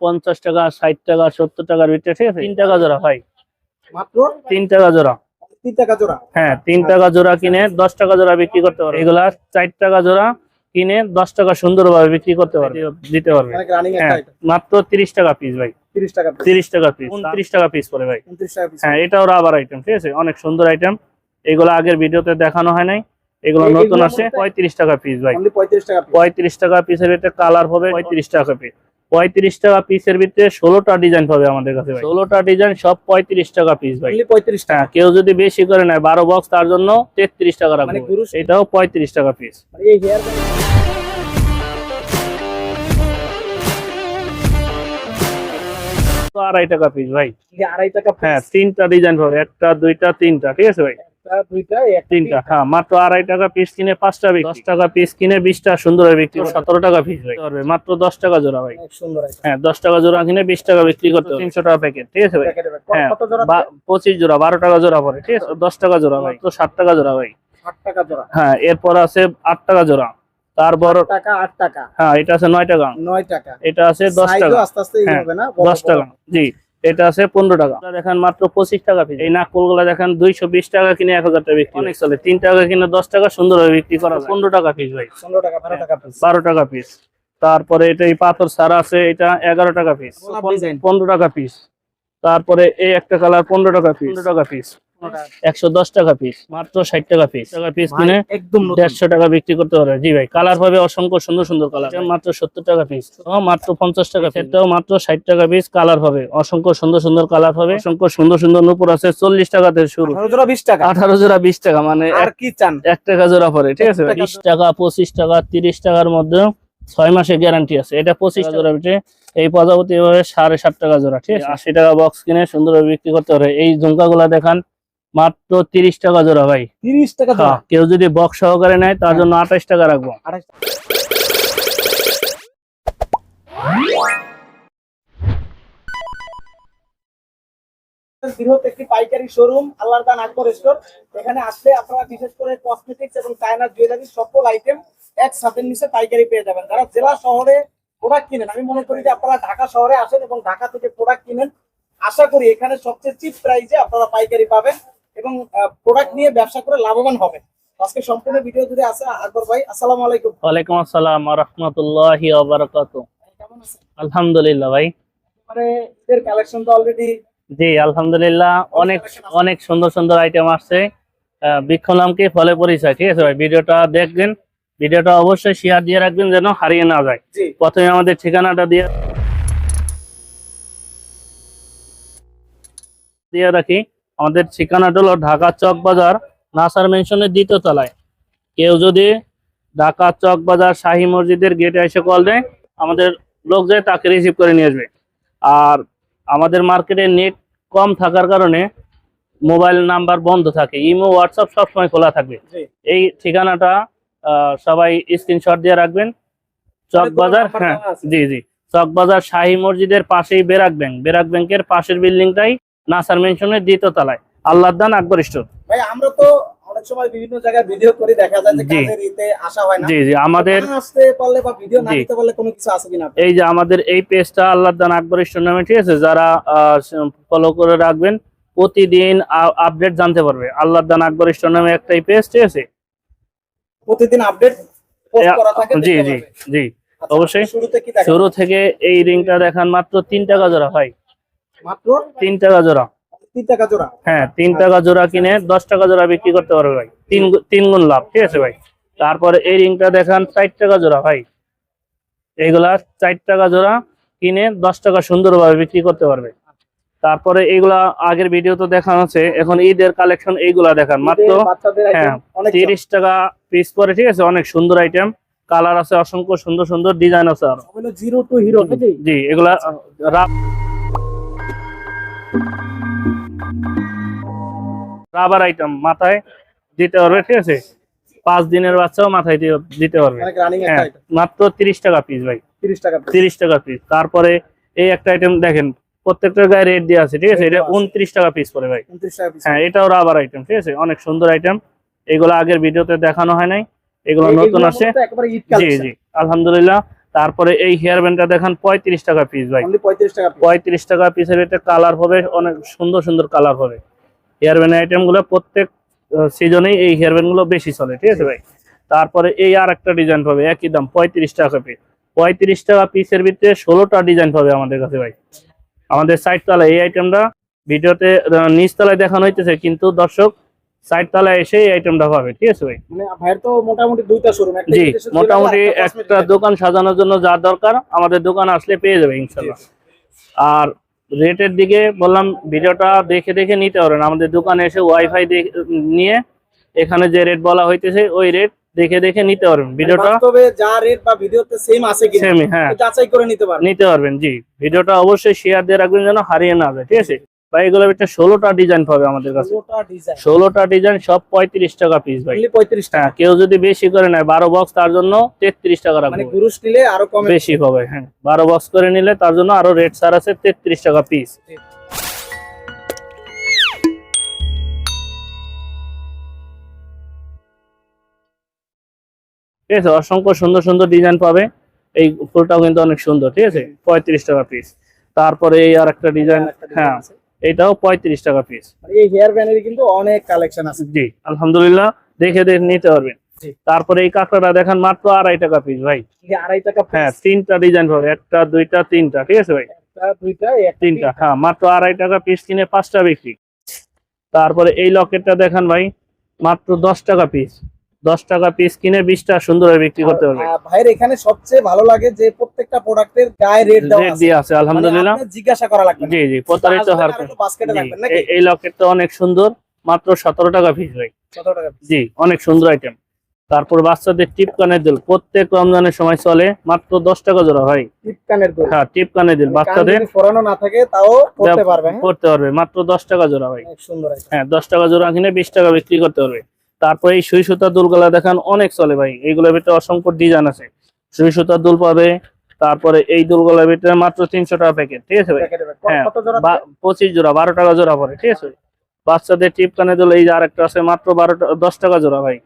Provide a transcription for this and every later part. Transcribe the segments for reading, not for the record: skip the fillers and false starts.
50 টাকা, 60 টাকা, 70 টাকার ভিতরে, ঠিক আছে। 3 টাকা জোড়া ভাই, মাত্র 3 টাকা জোড়া। 3 টাকা জোড়া। হ্যাঁ, 3 টাকা জোড়া কিনে 10 টাকা জোড়া বিক্রি করতে পারবে। এগুলা 4 টাকা জোড়া কিনে 10 টাকা সুন্দরভাবে বিক্রি করতে পারবে, দিতে পারবে। রানিং একটা হ্যাঁ, আইটেম। মাত্র 30 টাকা পিস ভাই, 30 টাকা পিস। 30 টাকা পিস, 29 টাকা পিস পড়ে ভাই। 29 টাকা পিস। হ্যাঁ, এটাও রাবার আইটেম, ঠিক আছে, অনেক সুন্দর আইটেম। এগুলো আগের ভিডিওতে দেখানো হয় নাই, এগুলো নতুন আসে। 35 টাকা পিস ভাই, অনলি 35 টাকা পিস। 35 টাকা পিসের ভিতরে কালার হবে 35 টাকা পিস। 35 টাকা পিসের ভিতরে 16টা ডিজাইন পাবে আমাদের কাছে ভাই। 16টা ডিজাইন সব 35 টাকা পিস ভাই। অনলি 35 টাকা। হ্যাঁ, কেউ যদি বেশি করে নেয় 12 বক্স, তার জন্য 33 টাকা রাখবো। এটাও 35 টাকা পিস। এই হেয়ার 2.5 টাকা পিস ভাই। 2.5 টাকা পিস। হ্যাঁ, 3টা ডিজাইন পাবে, 1টা 2টা 3টা, ঠিক আছে ভাই। একটা দুইটা একটা 3টা। হ্যাঁ, মাত্র 2.5 টাকা পিস কিনে 5টা বিক্রি, 10 টাকা পিস কিনে 20টা সুন্দর বিক্রি, 17 টাকা পিস ভাই পারবে মাত্র 10 টাকা জোড়া ভাই। অনেক সুন্দর আইটেম। হ্যাঁ, 10 টাকা জোড়া কিনে 20 টাকা বিক্রি করতে হবে। 300 টাকা প্যাকেট, ঠিক আছে ভাই। হ্যাঁ, কত জোড়া? 25 জোড়া, 12 টাকা জোড়া পড়ে, ঠিক আছে। 10 টাকা জোড়া ভাই, তো 60 টাকা জোড়া ভাই। 60 টাকা জোড়া। হ্যাঁ, এরপর আছে 8 টাকা জোড়া, তারপর 8 টাকা 8 টাকা। হ্যাঁ, এটা আছে 9 টাকা, 9 টাকা। এটা আছে 10 সাইজও টাকা। আস্তে আস্তে হ্যাঁ, হবে না? 10 টাকা, জি। এটা আছে 15 টাকা। দেখেন মাত্র 25 টাকা পিস। এই নাকফুলগুলো দেখেন 220 টাকা কিনে 1000 টাকা বিক্রি, অনেক চলে। 3 টাকা কিনে 10 টাকা সুন্দরভাবে বিক্রি করা যায়। 15 টাকা পিস ভাই, 15 টাকা 12 টাকা পিস। 12 টাকা পিস। তারপরে এটা এই পাথর সারা আছে, এটা 11 টাকা পিস, 15 টাকা পিস। তারপরে এই একটা কালার 15 টাকা পিস, 15 টাকা পিস। 110 টাকা পিস, মাত্র 60 টাকা পিস। টাকা পিস কিনে একদম 150 টাকা বিক্রি করতে পারবে। জি ভাই, কালার পাবে অসংখ্য সুন্দর সুন্দর কালার, মাত্র 70 টাকা পিস। মাত্র 50 টাকা, সেটাও মাত্র 60 টাকা পিস। কালার হবে অসংখ্য সুন্দর সুন্দর কালার হবে, অসংখ্য সুন্দর সুন্দর নূপুর আছে। 40 টাকা থেকে শুরু, 18 জোড়া 20 টাকা। 18 জোড়া 20 টাকা, মানে আর কি চান? 1 টাকা জোড়া পড়ে, ঠিক আছে। 20 টাকা, 25 টাকা, 30 টাকার মধ্যে 6 মাসের গ্যারান্টি আছে। এটা 25 জোড়া বিটে এই প্রজাপতি এভাবে 7.5 টাকা জোড়া, ঠিক আছে। 80 টাকা বক্স কিনে সুন্দরভাবে বিক্রি করতে পারে। এই ঝুমকাগুলা দেখান মাত্র 30 টাকা জোড়া ভাই। 30 টাকা জোড়া। হ্যাঁ, কেউ যদি বক্স সহকারে নেয় তার জন্য 28 টাকা রাখবো। 28 বৃহৎ একটি পাইকারি শোরুম আল্লাহর দান আকবর স্টোর। এখানে আসলে আপনারা বিশেষ করে কসমেটিক্স এবং চায়না জুয়েলারি সকল আইটেম এক ছাদের নিচে পাইকারি পেয়ে যাবেন। যারা জেলা শহরে প্রোডাক্ট কিনেন, আমি মনে করি যে আপনারা ঢাকা শহরে আসেন এবং ঢাকা থেকে প্রোডাক্ট কিনেন, আশা করি এখানে সবচেয়ে চিপ প্রাইসে আপনারা পাইকারি পাবেন এবং প্রোডাক্ট নিয়ে ব্যবসা করে লাভবান হবেন। আজকে সম্পূর্ণ ভিডিও জুড়ে আছে আকবর ভাই। আসসালামু আলাইকুম। ওয়ালাইকুম আসসালাম ওয়া রাহমাতুল্লাহি ওয়া বারাকাতুহু। কেমন আছেন? আলহামদুলিল্লাহ ভাই। মানে এর কালেকশন তো অলরেডি, জি আলহামদুলিল্লাহ, অনেক অনেক সুন্দর সুন্দর আইটেম আসছে। বৃক্ষ নামকে ফলে পরিচয়, ঠিক আছে ভাই। ভিডিওটা দেখবেন, ভিডিওটা অবশ্যই শেয়ার দিয়ে রাখবেন যেন হারিয়ে না যায়। প্রথমে আমাদের ঠিকানাটা দিয়ে রাখি। আমাদের ঠিকানাটা হলো ঢাকা চক বাজার, নাসার মেনশনের 2য় তলায়। কেউ যদি ঢাকা চক বাজার শাহী মসজিদের গেটে এসে কল দেয়, আমাদের লোক যায় তাকে রিসিভ করে নিয়ে আসবে। আর আমাদের মার্কেটে নেট কম থাকার কারণে মোবাইল নাম্বার বন্ধ থাকে, ইমো হোয়াটসঅ্যাপ সবসময় খোলা থাকবে। এই ঠিকানাটা সবাই স্ক্রিনশট দিয়ে রাখবেন। চক বাজার, হ্যাঁ জি জি, চক বাজার শাহী মসজিদের পাশেই বেরাক ব্যাংক, বেরাক ব্যাংকের পাশের বিল্ডিংটাই নাসার মেনশনের 2য় তলায়, আল্লাহর দান আকবর স্টোর। ভাই আমরা তো অনেক সময় বিভিন্ন জায়গায় ভিডিও করি, দেখা যায় যে কাজের ইতে আসা হয় না। জি জি, আমাদের আসতে পারলে বা ভিডিও না দিতে পারলে কোনো কিছু আছে কিনা? এই যে আমাদের এই পেজটা আল্লাহর দান আকবর স্টোর নামে, ঠিক আছে। যারা ফলো করে রাখবেন প্রতিদিন আপডেট জানতে পারবে। আল্লাহর দান আকবর স্টোর নামে একটাই পেজ, ঠিক আছে। প্রতিদিন আপডেট পোস্ট করা থাকে। জি জি জি, অবশ্যই। শুরু থেকে এই রিংটা দেখান মাত্র 3 টাকা জোড়া ভাই, মাত্র 3 টাকা জোড়া। 3 টাকা জোড়া। হ্যাঁ, 3 টাকা জোড়া কিনে 10 টাকা জোড়া বিক্রি করতে পারবে ভাই। 3 গুণ লাভ, ঠিক আছে ভাই। তারপরে এই রিংটা দেখান 4 টাকা জোড়া ভাই। এইগুলা 4 টাকা জোড়া কিনে 10 টাকা সুন্দরভাবে বিক্রি করতে পারবে। তারপরে এইগুলা আগের ভিডিও তো দেখানো আছে, এখন ঈদের কালেকশন এইগুলা দেখান মাত্র 30 টাকা পিস পরে, ঠিক আছে। অনেক সুন্দর আইটেম, কালার আছে অসংখ্য, সুন্দর সুন্দর ডিজাইন আছে আরো। জিরো টু হিরো, জি, এগুলা রাবার আইটেম, মাথায় দিতে পারবে, ঠিক আছে। 5 দিনের বাচ্চাও মাথায় দিতে পারবে। মাত্র 30 টাকা পিস ভাই, 30 টাকা পিস। তারপরে এই একটা আইটেম দেখেন, প্রত্যেকটার গায়ে রেট দেওয়া আছে, ঠিক আছে। এটা 29 টাকা পিস পড়ে ভাই। হ্যাঁ, এটাও রাবার আইটেম, ঠিক আছে, অনেক সুন্দর আইটেম। এগুলো আগের ভিডিওতে দেখানো হয় নাই, এগুলো নতুন আসে। জি জি, আলহামদুলিল্লাহ। তারপরে এই হেয়ার ব্যান্ডটা দেখেন 35 টাকা পিস ভাই। অনলি 35 টাকা piece। 35 টাকা পিসের, এটা কালার হবে অনেক সুন্দর সুন্দর কালার হবে। হেয়ার ব্যান্ড আইটেম গুলো প্রত্যেক সিজনেই এই হেয়ার ব্যান্ড গুলো বেশি চলে, ঠিক আছে ভাই। তারপরে এই আর একটা ডিজাইন পাবে একই দাম 35 টাকা পিস। 35 টাকা পিসের ভিতরে 16টা ডিজাইন পাবে আমাদের কাছে ভাই। আমাদের সাইড তলায় এই আইটেমটা ভিডিওতে নিচ তলায় দেখানো হইতেছে, কিন্তু দর্শক সাইড তলায় এসে এই আইটেমটা পাবে, ঠিক আছে ভাই। মানে ভাইয়ের তো মোটামুটি দুইটা শোরুম, একটা জি, বিদেশি jewelry, মোটামুটি আরেকটা একটা cosmetic। দোকান সাজানোর জন্য যা দরকার আমাদের দোকান আসলে পেয়ে যাবে ইনশাল্লাহ। আর রেটের দিকে বললাম ভিডিওটা দেখে দেখে নিতে পারেন, আমাদের দোকানে এসে ওয়াইফাই নিয়ে এখানে যে রেট বলা হইতেছে ওই রেট দেখে দেখে নিতে পারবেন। ভিডিওটা বাস্তবে যা রেট বা ভিডিওতে সেম আছে কিনা সেমই, হ্যাঁ, যাচাই করে নিতে পারবেন। নিতে পারবেন। জি, ভিডিওটা অবশ্যই শেয়ার দিয়ে রাখবেন যেন হারিয়ে না যায়, ঠিক আছে ভাই। এগুলো একটা 16টা ডিজাইন পাবে আমাদের কাছে। 16টা ডিজাইন, 16টা ডিজাইন সব 35 টাকা পিস ভাই। অনলি 35 টাকা। হ্যাঁ, কেউ যদি বেশি করে নেয় 12 বক্স তার জন্য 33 টাকা মানে রাখবো, গুরুশ নিলে আরো কমে বেশি হবে। হ্যাঁ, 12 বক্স করে নিলে তার জন্য আরো রেট ছাড় আছে, 33 টাকা পিস। ঠিক আছে, অসংখ্য সুন্দর সুন্দর ডিজাইন পাবে। এই ফুলটাও কিন্তু অনেক সুন্দর, ঠিক আছে, 35 টাকা পিস। তারপরে এই আর একটা ডিজাইন, হ্যাঁ, এটাও 35 টাকা পিস। এই হেয়ার ব্যান্ডের কিন্তু অনেক কালেকশন আছে। জি, আলহামদুলিল্লাহ, দেখে দেখে নিতে পারবেন। জি। তারপরে এই কাঁকড়াটা দেখেন মাত্র 2.5 টাকা পিস ভাই। এই 2.5 টাকা হ্যাঁ, piece, 3টা ডিজাইন পাবে, একটা দুইটা তিনটা, ঠিক আছে ভাই। একটা দুইটা একটা 3টা, হ্যাঁ, মাত্র 2.5 টাকা পিস কিনে 5টা বিক্রি। তারপরে এই লকেটটা দেখেন ভাই, মাত্র 10 টাকা পিস। 10 টাকা পিস কিনে 20টা সুন্দরভাবে বিক্রি করতে পারবে। ভাইয়ের এখানে সবচেয়ে ভালো লাগে যে প্রত্যেকটা প্রোডাক্টের গায়ে রেট দেওয়া রেট আছে, দিয়ে আছে আলহামদুলিল্লাহ। মানে আপনার জিজ্ঞাসা করা লাগবে না। জি জি, প্রতারিত আসবেন হার আর একটু বাস্কেটে রাখবেন নাকি? এই লকেটটা অনেক সুন্দর, মাত্র 17 টাকা পিস ভাই। 17 টাকা piece। জি, অনেক সুন্দর আইটেম। তারপর বাচ্চাদের টিপ কানের দুল প্রত্যেক রমজানের সময় চলে, মাত্র 10 টাকা জোড়া ভাই। টিপ কানের দুল, হ্যাঁ, টিপ কানের দুল কান বাচ্চাদের যদি ফোরানো না থাকে তাও করতে পারবে। হ্যাঁ, করতে পারবে, মাত্র 10 টাকা জোড়া ভাই। অনেক সুন্দর item। হ্যাঁ, 10 টাকা জোড়া কিনে 20 টাকা বিক্রি করতে পারবে। তারপরে এই সুই সুতার দুলগুলা দেখেন অনেক চলে ভাই, এইগুলোর ভিতরে অসংখ্য ডিজাইন আছে। সুই সুতার দুল পাবে। তারপরে এই দুলগুলোর ভিতরে মাত্র 300 টাকা প্যাকেট, ঠিক আছে ভাই। প্যাকেটে হ্যাঁ, কত জোড়া? 25 জোড়া, 12 টাকা জোড়া পড়ে, ঠিক আছে। বাচ্চাদের টিপ কানে দুল এই যে আরেকটা আছে, মাত্র 10 টাকা জোড়া ভাই।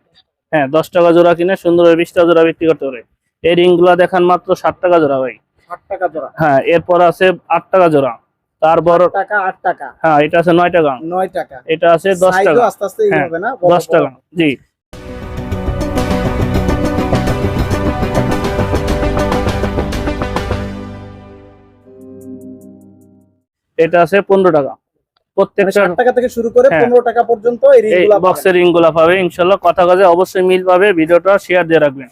হ্যাঁ, 10 টাকা জোড়া কিনে সুন্দরভাবে 20টা জোড়া বিক্রি করতে পারবে। এই রিং গুলা দেখেন মাত্র 60 টাকা জোড়া ভাই। 60 টাকা জোড়া। হ্যাঁ, এরপর আছে 8 টাকা জোড়া। তারপর 8 টাকা, 8 টাকা, হ্যাঁ, এটা আছে 9 টাকা, 9 টাকা। এটা আছে 10 সাইজও টাকা, আস্তে আস্তে হ্যাঁ, হবে না, 10 টাকা। জি, এটা আছে 15 টাকা। প্রত্যেকটা 60 টাকা থেকে শুরু করে হ্যাঁ, 15 টাকা পর্যন্ত এই এই রিংগুলো বক্সের রিং গুলা পাবে ইনশাল্লাহ। কথা কাজে অবশ্যই মিল পাবে, ভিডিওটা শেয়ার দিয়ে রাখবেন।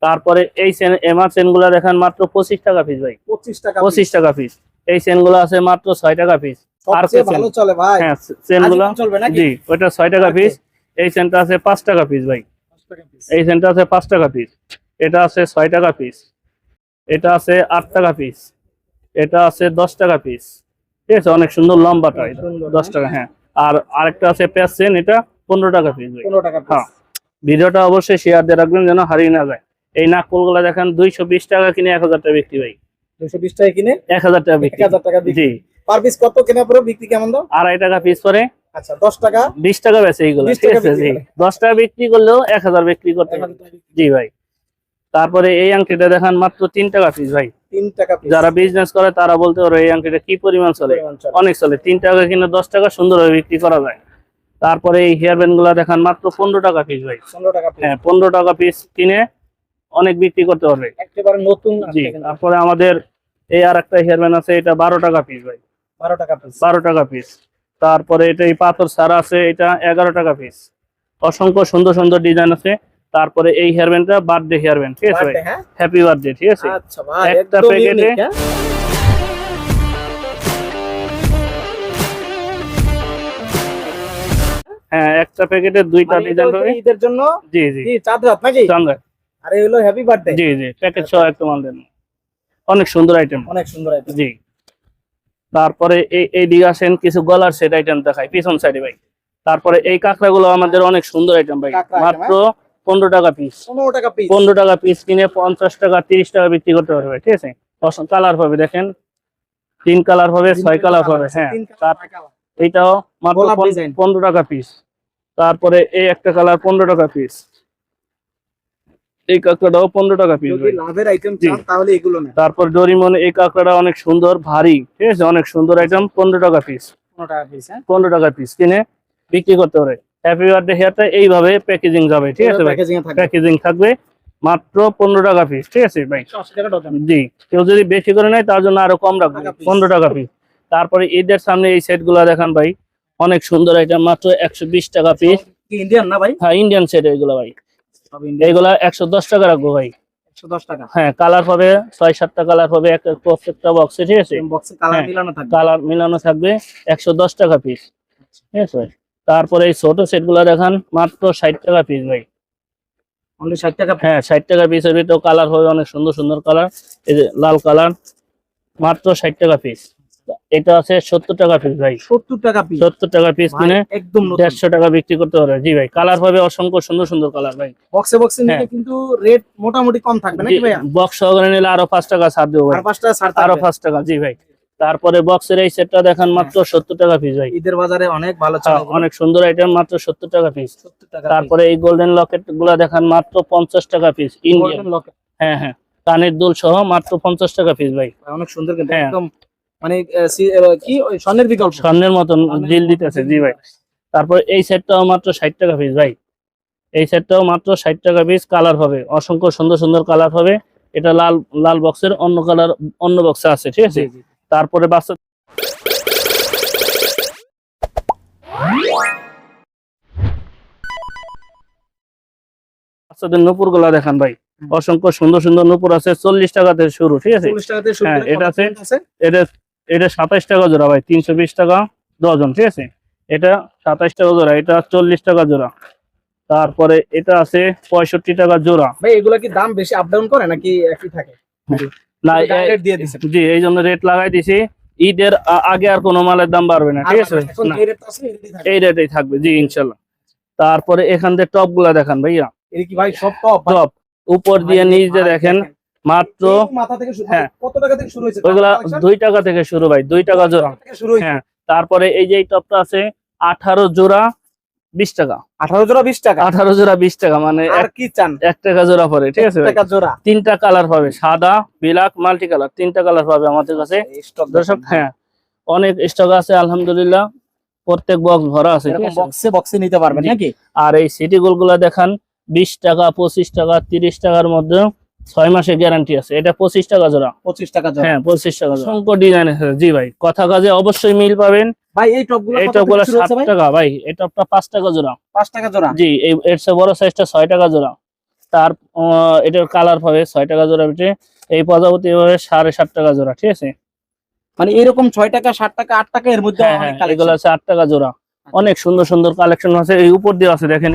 তারপরে এই এমআর চেন গুলা দেখেন মাত্র 25 টাকা পিস ভাই। 25 টাকা। 25 টাকা পিস। এই চেন গুলা আছে মাত্র 6 টাকা পিস। আর সবচেয়ে ভালো চলে ভাই। হ্যাঁ, চেন গুলা আজীবন চলবে নাকি? জি, ওটা 6 টাকা পিস। এই চেনটা আছে 5 টাকা পিস ভাই। 5 টাকা piece। এই চেনটা আছে 5 টাকা পিস। এটা আছে 6 টাকা পিস। এটা আছে 8 টাকা পিস। এটা আছে 10 টাকা পিস, ঠিক আছে, অনেক সুন্দর লম্বাটা, এটা সুন্দর, 10 টাকা। হ্যাঁ, আর আরেকটা আছে প্যাচ চেন, এটা 15 টাকা পিস ভাই। 15 টাকা হ্যাঁ, piece। ভিডিওটা অবশ্যই শেয়ার দিয়ে রাখবেন যেন হারিয়ে না যায়। এই নাকফুলগুলা দেখেন 220 টাকা কিনে 1000 টাকা বিক্রি ভাই। 220 টাকা কিনে 1000 টাকা বিক্রি। 1000 টাকা বিক্রি। জি, পার পিস কত কেনা পড়ে, বিক্রি কেমন দাও? 2.5 টাকা পিস পরে। আচ্ছা, 10 টাকা, 20 টাকা বেচে এইগুলো, 20 ঠিক টাকা আছে। বিক্রি জি, করে। 10 টাকা বিক্রি করলেও 1000 বিক্রি করতে পারবেন। 1000 টাকা বিক্রি। জি ভাই। তারপরে এই আংটিটা দেখেন মাত্র 3 টাকা পিস ভাই। 3 টাকা piece। যারা বিজনেস করে তারা বলতে পারে এই আংটিটা কি পরিমাণ চলে। পরিমাণ চলে। অনেক চলে, 3 টাকা কিনে 10 টাকা সুন্দরভাবে বিক্রি করা যায়। তারপরে এই হেয়ার ব্যান্ড গুলা দেখেন মাত্র 15 টাকা পিস ভাই। 15 টাকা piece। হ্যাঁ, 15 টাকা পিস কিনে অনেক বিক্রি করতে পারবে। একেবারে নতুন জি, আসছে কিন্তু। তারপরে আমাদের এই আর একটা হেয়ার ব্যান্ড আছে, এটা 12 টাকা পিস ভাই। 12 টাকা piece। 12 টাকা পিস। তারপরে এটা এই পাথর সারা আছে, এটা 11 টাকা পিস। অসংখ্য সুন্দর সুন্দর ডিজাইন আছে। তারপরে এই হেয়ার ব্যান্ডটা বার্থডে হেয়ার ব্যান্ড, ঠিক আছে ভাই। Birthday, হ্যাঁ? হ্যাপি বার্থডে, ঠিক আছে। আচ্ছা ভাই, একটা একদম প্যাকেটে unique, হ্যাঁ? হ্যাঁ, একটা প্যাকেটে 2টা মানে এটা ডিজাইন হচ্ছে হবে। ঈদের জন্য জি জি, কি চাঁদ রাত নাকি? চাঙ্গা। আর এই হলো হ্যাপি বার্থডে। জি জি, প্যাকেট সহ একটা মাল দেন। অনেক সুন্দর আইটেম। অনেক সুন্দর আইটেম। জি, তারপরে এই দিকে আসেন, কিছু গলার সেট আইটেম দেখাই পিছন সাইডে ভাই। তারপরে এই কাঁকড়াগুলো আমাদের অনেক সুন্দর আইটেম ভাই, কাঁকড়া item, মাত্র 15 টাকা পিস। 15 টাকা পিস। 15 টাকা পিস কিনে 50 টাকা 30 টাকা বিক্রি করতে পারবে, ঠিক আছে। কালার পাবে দেখেন, 3 কালার হবে, 6 কালার হবে। হ্যাঁ, এইটাও মাত্র গোলাপ ডিজাইন। 15 টাকা পিস। তারপরে এই একটা কালার 15 টাকা পিস। এই কাঁকড়াটাও 15 টাকা পিস যদি ভাই। লাভের আইটেম জি। চান তাহলে এগুলো নেন। তারপর ডোরিমন এই কাঁকড়াটা অনেক সুন্দর ভারী, ঠিক আছে, অনেক সুন্দর আইটেম, 15 টাকা পিস। 15 টাকা পিস। হ্যাঁ, 15 টাকা পিস কিনে বিক্রি করতে পারে। হ্যাপি বার্থডে হেয়ারটা এইভাবে প্যাকেজিং যাবে, ঠিক আছে ভাই, প্যাকেজিং এ থাকবে। প্যাকেজিং থাকবে মাত্র 15 টাকা পিস, ঠিক আছে ভাই। 180 টাকা ডজন। জি, কেউ যদি বেশি করে নেয় তার জন্য আরো কম রাখবে, টাকা piece। 15 টাকা পিস। তারপরে ঈদের সামনে এই সেট গুলা দেখান ভাই, অনেক সুন্দর আইটেম, মাত্র 120 টাকা পিস। কি ইন্ডিয়ান না ভাই? হ্যাঁ, ইন্ডিয়ান সেট এগুলো ভাই, সব ইন্ডিয়ান। এইগুলা 110 টাকা রাখবো ভাই। 110 টাকা। হ্যাঁ, কালার পাবে 6-7টা কালার পাবে প্রত্যেকটা বক্সে, ঠিক আছে, বক্সে কালার হ্যাঁ, মিলানো থাকবে। কালার মিলানো থাকবে, 110 টাকা পিস, ঠিক আছে ভাই। তারপরে এই ছোট সেট গুলা দেখান, মাত্র 60 টাকা পিস ভাই। অনলি 60 টাকা। হ্যাঁ, 60 টাকা পিসের ভিতরে কালার হবে অনেক সুন্দর সুন্দর কালার, এই যে লাল কালার, মাত্র 60 টাকা পিস। এটা আছে 70 টাকা পিস ভাই, 70 টাকা পিস। 70 টাকা পিস কিনে একদম নতুন। 150 টাকা বিক্রি করতে পারবে। জি ভাই, কালার পাবে অসংখ্য সুন্দর সুন্দর কালার ভাই। বক্সে বক্সে নিলে হ্যাঁ। কিন্তু রেট মোটামুটি কম থাকবে নাকি ভাইয়া? বক্স সহকারে নিলে আরো 5 টাকা ছাড় দেবো ভাই, আর 5 টাকা ছাড় আরো থাকবে। 5 টাকা। জি ভাই, তারপরে বক্সের এই সেটটা দেখান, মাত্র 70 টাকা পিস ভাই। ঈদের বাজারে অনেক ভালো হ্যাঁ, চলে। অনেক সুন্দর আইটেম, মাত্র 70 টাকা পিস। 70 টাকা। তারপরে এই গোল্ডেন লকেট গুলা দেখান, মাত্র 50 টাকা পিস, ইন্ডিয়ান। গোল্ডেন লকেট হ্যাঁ হ্যাঁ, কানের দুল সহ মাত্র 50 টাকা পিস ভাই। অনেক সুন্দর কিন্তু হ্যাঁ। একদম মানে কি ওই স্বর্ণের বিকল্প। স্বর্ণের মতন জিল দিতেছে। জি ভাই, তারপর এই সেটটাও মাত্র 60 টাকা পিস ভাই। এই সেটটাও মাত্র 60 টাকা পিস, কালার হবে অসংখ্য সুন্দর সুন্দর কালার হবে। এটা লাল লাল বক্সের, অন্য কালার অন্য বক্সে আছে, ঠিক আছে। জি, জি। তারপরে বাচ্চাদের নুপুর গুলা দেখান ভাই, অসংখ্য সুন্দর সুন্দর নুপুর আছে, 40 টাকা থেকে শুরু, ঠিক আছে। 40 টাকা থেকে শুরু হ্যাঁ, করে এটা কত আছে, পর্যন্ত আছে? এটা এটা 27 টাকা জোড়া ভাই, 320 টাকা ডজন, ঠিক আছে। এটা 27 টাকা জোড়া, এটা 40 টাকা জোড়া। তারপরে এটা আছে 65 টাকা জোড়া। ভাই এগুলা কি দাম বেশি আপ ডাউন করে নাকি একই থাকে? না, ডাইরেক্ট দিয়ে দিছেন। জি, এই জন্য রেট লাগাই দিছি। ঈদের আগে আর কোনো মালের দাম বাড়বে না, ঠিক আছে ভাই? এখন না, যে রেট আছে এই রেটই থাকে। এই রেটেই থাকবে, জি ইনশাল্লাহ। তারপরে এখান থেকে টপ গুলা দেখান ভাইয়া, এই কি ভাই সব টপ? টপ উপর দিয়ে নিচ দিয়ে দেখেন, মাত্র মাথা থেকে শুরু। হ্যাঁ। কত টাকা থেকে শুরু হয়েছে? ওইগুলা 2 টাকা থেকে শুরু ভাই, 2 টাকা জোড়া। থেকে শুরু হয়েছে। হ্যাঁ, তারপরে এই যে এই টপটা আছে 18 জোড়া 20 টাকা। 18 জোড়া 20 টাকা। 18 জোড়া 20 টাকা, মানে আর কি চান? 1 টাকা জোড়া পড়ে, ঠিক আছে 1 ভাই। টাকা জোড়া। 3টা কালার পাবে, সাদা, ব্ল্যাক, মাল্টি কালার, 3টা কালার পাবে আমাদের কাছে স্টক দর্শক। হ্যাঁ, অনেক স্টক আছে আলহামদুলিল্লাহ, প্রত্যেক বক্স ভরা আছে, ঠিক এরকম আছে। বক্সে বক্সে নিতে পারবেন জি। নাকি? আর এই সিটি গোল গুলা দেখান, 20 টাকা, 25 টাকা, 30 টাকার মধ্যে 6 মাসের গ্যারান্টি আছে। এটা 25 টাকা জোড়া। 25 টাকা জোড়া। হ্যাঁ, 25 টাকা জোড়া। অসংখ্য ডিজাইন আছে। জি ভাই, কথা কাজে অবশ্যই মিল পাবেন। ভাই এই টপগুলো এই কত টপগুলো থেকে শুরু হচ্ছে 7 ভাই? টাকা ভাই, এই টপটা 5 টাকা জোড়া। 5 টাকা জোড়া। জি, এই এর চেয়ে বড় সাইজটা 6 টাকা জোড়া। তার এটার কালার পাবে 6 টাকা জোড়া ভিতরে। এই প্রজাপতি হবে 7.5 টাকা জোড়া, ঠিক আছে। মানে এরকম 6 টাকা 7 টাকা 8 টাকা এর মধ্যে হ্যাঁ অনেক হ্যাঁ, এগুলো কালেকশন। আছে 8 টাকা জোড়া। অনেক সুন্দর সুন্দর কালেকশন আছে, এই উপর দিয়ে আছে দেখেন,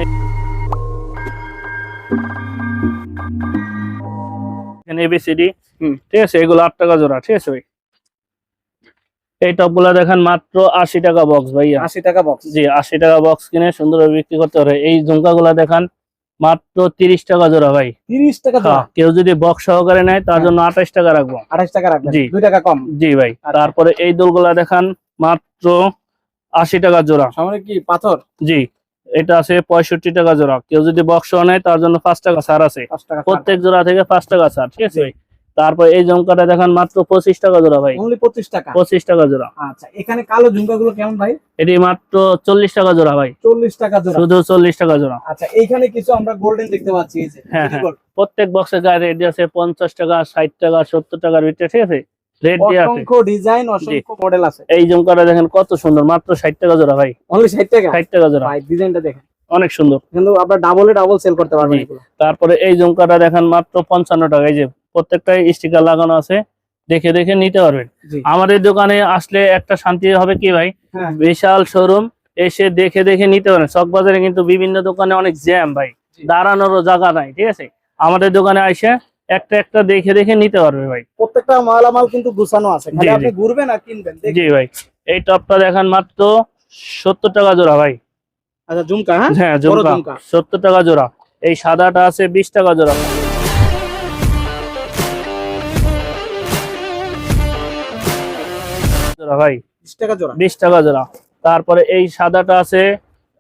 এখানে এবিসিডি, ঠিক আছে, এগুলো 8 টাকা জোড়া, ঠিক আছে ভাই। এই টপ গুলা দেখেন, মাত্র 80 টাকা বক্স ভাইয়া। 80 টাকা বক্স। জি, 80 টাকা বক্স কিনে সুন্দরভাবে বিক্রি করতে পারে। এই ঝুমকা গুলা দেখান, মাত্র 30 টাকা জোড়া ভাই। 30 টাকা জোড়া। হ্যাঁ, কেউ যদি বক্স সহকারে নেয় তার জন্য 28 টাকা রাখবো। 28 টাকা রাখবেন। জি। 2 টাকা কম। জি ভাই। আচ্ছা। তারপরে এই দোলগুলা দেখান, মাত্র 80 টাকা জোড়া। সামনে কি পাথর? জি, এটা আছে 65 টাকা জোড়া। কেউ যদি বক্স নেয় তার জন্য 5 টাকা ছাড় আছে, 5 টাকা। প্রত্যেক জোড়া থেকে 5 টাকা ছাড়, ঠিক আছে ভাই। তারপর এই ঝুমকাটা দেখান, মাত্র 25 টাকা জোড়া ভাই। অনলি 25 টাকা। 25 টাকা জোড়া। আচ্ছা, এখানে কালো ঝুমকাগুলো কেমন ভাই? এটি মাত্র 40 টাকা জোড়া ভাই, 40 টাকা জোড়া। শুধু 40 টাকা জোড়া। আচ্ছা, এইখানে কিছু আমরা গোল্ডেন দেখতে পাচ্ছি, এই যে হ্যাঁ city হ্যাঁ, gold। প্রত্যেক বক্সের গায়ে রেট আছে 50 টাকা, 60 টাকা, 70 টাকার ভিতরে, ঠিক আছে, রেট দিয়ে আছে। অসংখ্য ডিজাইন, অসংখ্য মডেল আছে। এই ঝুমকাটা দেখেন কত সুন্দর, মাত্র 60 টাকা জোড়া ভাই। অনলি 60 টাকা। 60 টাকা জোড়া, ভাই ডিজাইনটা দেখেন, অনেক সুন্দর। কিন্তু আপনারা ডাবলে ডাবল সেল করতে পারবেন জি। এগুলো। তারপরে এই ঝুমকাটা দেখেন, মাত্র 55 টাকা। এই যে প্রত্যেকটাই স্টিকার লাগানো আছে, দেখে দেখে নিতে পারবেন। জি। আমাদের দোকানে আসলে একটা শান্তি হবে কি ভাই, হ্যাঁ। বিশাল শোরুম, এসে দেখে দেখে নিতে পারেন। চক বাজারে কিন্তু বিভিন্ন দোকানে অনেক জ্যাম ভাই, জি। দাঁড়ানোরও জায়গা নাই, ঠিক আছে। আমাদের দোকানে এসে একটা একটা দেখে দেখে নিতে পারবে ভাই। প্রত্যেকটা মালামাল কিন্তু গুছানো আছে, খালি জি, আপনি জি। ঘুরবেন আর কিনবেন। জি ভাই, এই টপটা দেখান, মাত্র 70 টাকা জোড়া ভাই। আচ্ছা, ঝুমকা, হ্যাঁ হ্যাঁ, বড় ঝুমকা ঝুমকা। 70 টাকা জোড়া। এই সাদাটা আছে 20 টাকা জোড়া। জোড়া ভাই, 20 টাকা জোড়া। 20 টাকা জোড়া। তারপরে এই সাদাটা আছে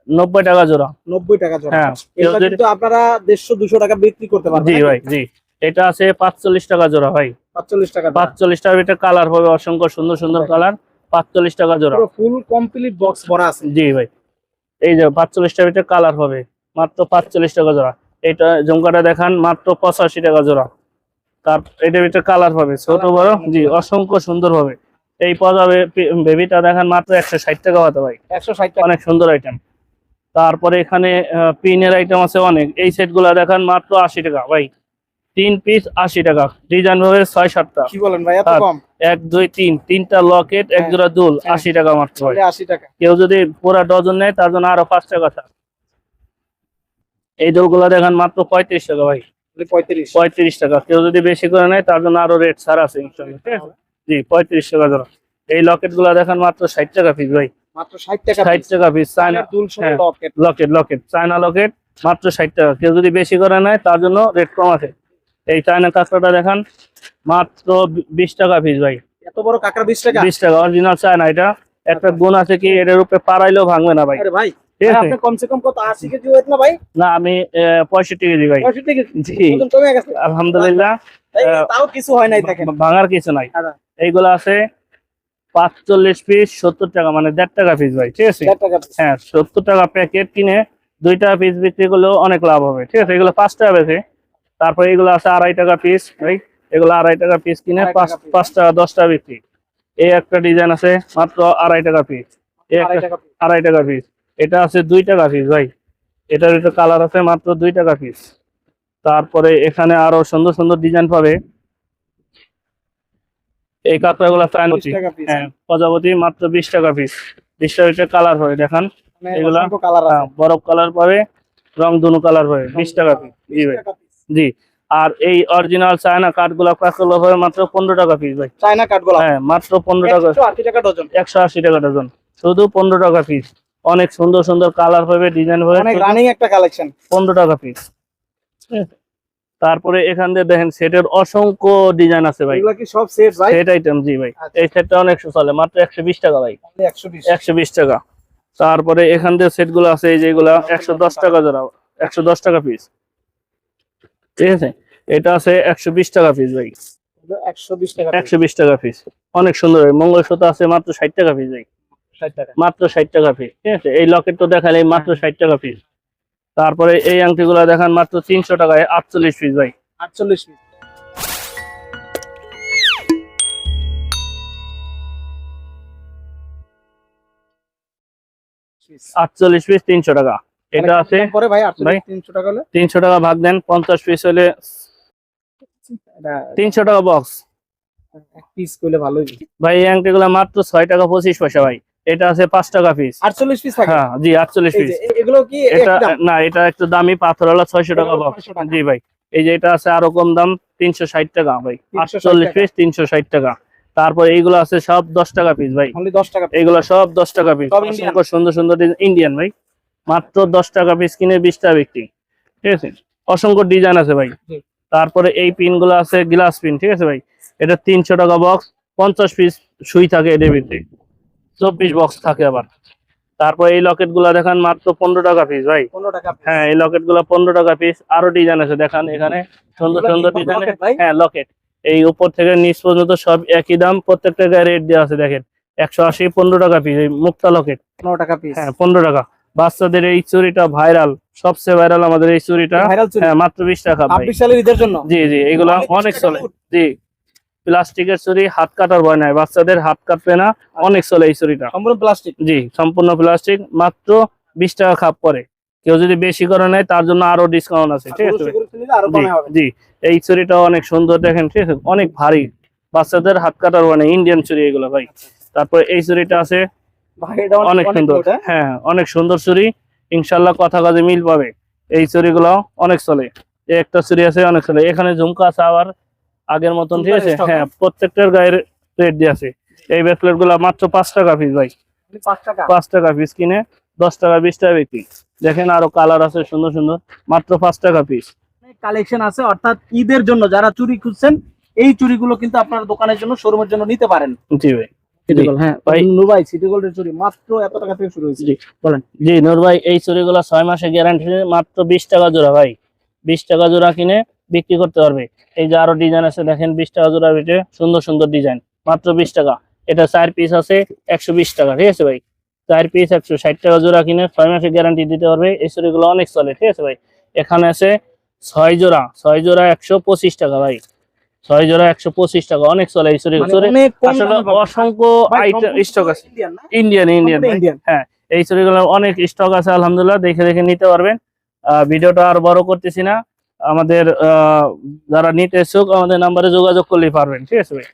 90 টাকা জোড়া। 90 টাকা জোড়া। হ্যাঁ এগুলো কিন্তু আপনারা 150-200 টাকা বিক্রি করতে পারবেন। জি ভাই জি। এটা আছে 45 টাকা জোড়া ভাই। 45 টাকা। 45 টাকার ভিতরে কালার হবে অসংখ্য সুন্দর সুন্দর কালার। 45 টাকা জোড়া। পুরো ফুল কমপ্লিট বক্স ভরা আছে। জি ভাই। এই যে 45 টাকার ভিতরে কালার হবে মাত্র 45 টাকা জোড়া। এটা ঝুমকাটা দেখান মাত্র 85 টাকা জোড়া। তার এটার ভিতরে কালার হবে ছোট বড়। জি অসংখ্য সুন্দর হবে। এই পজাবে বেবিটা দেখান মাত্র 160 টাকা হতে ভাই। 160 টাকা। অনেক সুন্দর আইটেম। তারপরে এখানে পিনের আইটেম আছে অনেক। এই সেট গুলা দেখান মাত্র 80 টাকা ভাই। 3 পিস 80 টাকা। ডিজাইন হবে 6-7টা। কি বলেন ভাই এত কম? 1 2 3 তিনটা লকেট, এক জোড়া দুল, 80 টাকা মাত্র ভাই। 80 টাকা। কেউ যদি পুরো ডজন নেয় তার জন্য আরো 5 টাকা ছাড়। এই দুলগুলা দেখান মাত্র 35 টাকা ভাই। 35 টাকা। কেউ যদি বেশি করে নেয় তার জন্য আরো রেট ছাড় আছে ইনশাআল্লাহ। ঠিক আছে জি 35 টাকা জোড়া। এই লকেট গুলা দেখান মাত্র 60 টাকা পিস ভাই। মাত্র 60 টাকা। 60 টাকা পিস। চায়না দুল সহ লকেট। লকেট চায়না লকেট মাত্র 60 টাকা। কেউ যদি বেশি করে নেয় তার জন্য রেট কম আছে। এই চায়না কাঁকড়াটা দেখান মাত্র 20 টাকা পিস ভাই। এত বড় কাঁকড়া 20 টাকা? 20 টাকা অরিজিনাল চায়না। এটা একটা গুণ আছে কি এটার উপরে পাড়াইলেও ভাঙবে না ভাই। আরে ভাই ঠিক আছে? আপনি কমসে কম কত 80 কেজি ওয়েট না ভাই? না আমি 65 কেজি ভাই। 65 কেজি। জি ওজন কমে গেছে আলহামদুলিল্লাহ। তাও কিছু হয় নাই দেখেন। ভাঙার কিছু নাই। আচ্ছা। এইগুলো আছে 45 পিস 70 টাকা মানে 1.5 টাকা পিস ভাই। ঠিক আছে 1.5 টাকা। হ্যাঁ 70 টাকা প্যাকেট কিনে 2 টাকা পিস বিক্রি করলেও অনেক লাভ হবে। ঠিক আছে এগুলো 5 টাকা বেশি। তারপরে এগুলো আছে 2.5 টাকা পিস ভাই। এগুলো 2.5 টাকা পিস কিনে 5 টাকা 10 টাকা বিক্রি। এই একটা ডিজাইন আছে মাত্র 2.5 টাকা পিস। এই একটা 2.5 টাকা পিস। এটা আছে 2 টাকা পিস ভাই। এটার একটা কালার আছে মাত্র 2 টাকা পিস। তারপরে এখানে আরো সুন্দর সুন্দর ডিজাইন পাবে। এই কাঁকড়াগুলো ফাইনটি। হ্যাঁ প্রজাপতি মাত্র 20 টাকা পিস। 20 টাকা কালার হয় দেখান। এগুলা বরফ কালার পাবে, রং দুনো কালার পাবে। 20 টাকা পিস। জি ভাই জি। আর এই অরিজিনাল চায়না কাঠগুলো কাঁকড়া হবে মাত্র 15 টাকা পিস ভাই। চায়না কাঠগুলো হ্যাঁ মাত্র 15 টাকা। 180 টাকা ডজন। 180 টাকা ডজন। শুধু 15 টাকা পিস। অনেক সুন্দর সুন্দর কালার পাবে, ডিজাইন পাবে। অনেক রানিং একটা কালেকশন। 15 টাকা পিস। তারপরে এখান দিয়ে দেখেন সেটের অসংখ্য ডিজাইন আছে ভাই। এগুলো কি সব সেট ভাই? সেট আইটেম জি ভাই। এই সেটটা অনেক চলে মাত্র 120 টাকা ভাই। 120 টাকা। তারপরে এখান দিয়ে সেট গুলো আছে এই যেগুলা 110 টাকা জোড়া, 110 টাকা পিস। ঠিক আছে এটা আছে 120 টাকা পিস ভাই। 120 টাকা। 120 টাকা পিস। অনেক সুন্দর। মঙ্গলসূত্র আছে মাত্র 60 টাকা পিস ভাই। 60 টাকা। মাত্র 60 টাকা পিস। ঠিক আছে এই লকেট তো দেখালে মাত্র 60 টাকা পিস। তারপরে এই আংটিগুলো দেখান মাত্র 300 টাকায় 48 পিস ভাই। 48 পিস। পিস 300 টাকা। এটা আছে পরে ভাই ভাই 300 টাকা হলে 300 টাকা ভাগ দেন 50 পিস হলে এটা 300 টাকা বক্স এক পিস কইলে ভালোই। ভাই এই আংটিগুলো মাত্র 6 টাকা 25 পয়সা ভাই। এটা আছে 5 টাকা পিস। 48 পিস থাকে। হ্যাঁ জি 48 পিস। এগুলো কি এটা না এটা একটু দামি পাথরওয়ালা 600 টাকা বক্স। জি ভাই এই যে এটা আছে আরো কম দাম 360 টাকা ভাই। 48 পিস 360 টাকা। তারপর এইগুলো আছে সব 10 টাকা পিস ভাই। only 10 টাকা। এইগুলো সব 10 টাকা পিস। সব Indian? অসংখ্য সুন্দর সুন্দর ইন্ডিয়ান ভাই। মাত্র 10 টাকা পিস কিনে 20 টাকা বিক্রি। ঠিক আছে অসংখ্য ডিজাইন আছে ভাই। জি। তারপরে এই পিন গুলো আছে গ্লাস পিন। ঠিক আছে ভাই এটা 300 টাকা বক্স। 50 পিস সুই থাকে এর ভিতরে। 24 বক্স থাকে আবার। তারপর এই লকেট গুলা দেখান মাত্র 15 টাকা পিস ভাই। 15 টাকা। হ্যাঁ এই লকেট গুলা 15 টাকা পিস। আরো ডিজাইন আছে দেখান এখানে সুন্দর সুন্দর ডিজাইন। হ্যাঁ লকেট এই উপর থেকে নিচ পর্যন্ত সব একই দাম। প্রত্যেকটা গায়ে রেট দেওয়া আছে দেখেন 180 15 টাকা পিস। এই মুক্তা লকেট 15 টাকা পিস। হ্যাঁ 15 টাকা। বাচ্চাদের এই চুড়িটা ভাইরাল, সবচেয়ে ভাইরাল আমাদের এই চুড়িটা। হ্যাঁ মাত্র 20 টাকা ভাই। 26 সালের ঈদের জন্য। জি জি এগুলা অনেক চলে। জি প্লাস্টিকের চুড়ি, হাত কাটার ভয় নাই, বাচ্চাদের হাত কাটবে না, অনেক চলে এই চুড়িটা। সম্পূর্ণ প্লাস্টিক। জি সম্পূর্ণ প্লাস্টিক। মাত্র 20 টাকা খাপ পরে। কেউ যদি বেশি করে নেয় তার জন্য আরো ডিসকাউন্ট আছে। ঠিক আছে আরো কমে হবে। জি এই চুড়িটা অনেক সুন্দর দেখেন। ঠিক আছে অনেক ভারী, বাচ্চাদের হাত কাটার ভয় নাই, ইন্ডিয়ান চুড়ি এগুলো ভাই। তারপর এই চুড়িটা আছে ভাই এটা অনেক সুন্দর। হ্যাঁ অনেক সুন্দর চুড়ি, ইনশাল্লাহ কথা কাজে মিল পাবে। এই চুড়িগুলো অনেক চলে। এই একটা চুড়ি আছে অনেক চলে। এখানে ঝুমকা আছে আবার আগের মতন। ঠিক আছে হ্যাঁ প্রত্যেকটার গায়ের রেট দিয়ে আছে। এই ব্রেসলেট গুলা মাত্র 5 টাকা পিস ভাই। 5 টাকা। 5 টাকা পিস কিনে 10 টাকা 20 টাকা বিক্রি। দেখেন আরো কালার আছে সুন্দর সুন্দর। মাত্র 5 টাকা পিস। কালেকশন আছে অর্থাৎ ঈদের জন্য যারা চুড়ি খুঁজছেন এই চুড়িগুলো কিন্তু আপনার দোকানের জন্য শোরুমের জন্য নিতে পারেন। জি ভাই সিটি গোল্ড, হ্যাঁ ভাই। নূর ভাই সিটি গোল্ডের চুরি মাত্র এত টাকা থেকে শুরু হয়েছে, জি। বলেন। জি নূর ভাই, এই চুড়িগুলো 6 মাসে গ্যারান্টি, মাত্র 20 টাকা জোড়া ভাই। 20 টাকা জোড়া কিনে বিক্রি করতে পারবে। এই যে আরো ডিজাইন আছে দেখেন, 20 টাকা জোড়া ভিতরে সুন্দর সুন্দর ডিজাইন, মাত্র 20 টাকা। এটা 4 পিস আছে 120 টাকা, ঠিক আছে ভাই। 4 পিস 160 টাকা জোড়া কিনে 6 মাসে গ্যারান্টি দিতে পারবে। এই চুড়িগুলো অনেক চলে, ঠিক আছে ভাই। এখানে আছে 6 জোড়া, 6 জোড়া 125 টাকা ভাই। 6 জোড়া 125 টাকা, অনেক চলে এই চুড়ি। মানে অনেক কম আসলে দামে পাবেন। অসংখ্য ভাই, আইটেম সম্পূর্ণ স্টক আছে। ইন্ডিয়ান না? ইন্ডিয়ান সম্পূর্ণ ইন্ডিয়ান। হ্যাঁ, এই চুড়িগুলো অনেক স্টক আছে আলহামদুলিল্লাহ, দেখে দেখে নিতে পারবেন। ভিডিওটা আর বড় করতেছি না, আমাদের যারা নিতে ইচ্ছুক আমাদের নাম্বারে যোগাযোগ করলেই পারবেন, ঠিক আছে ভাই।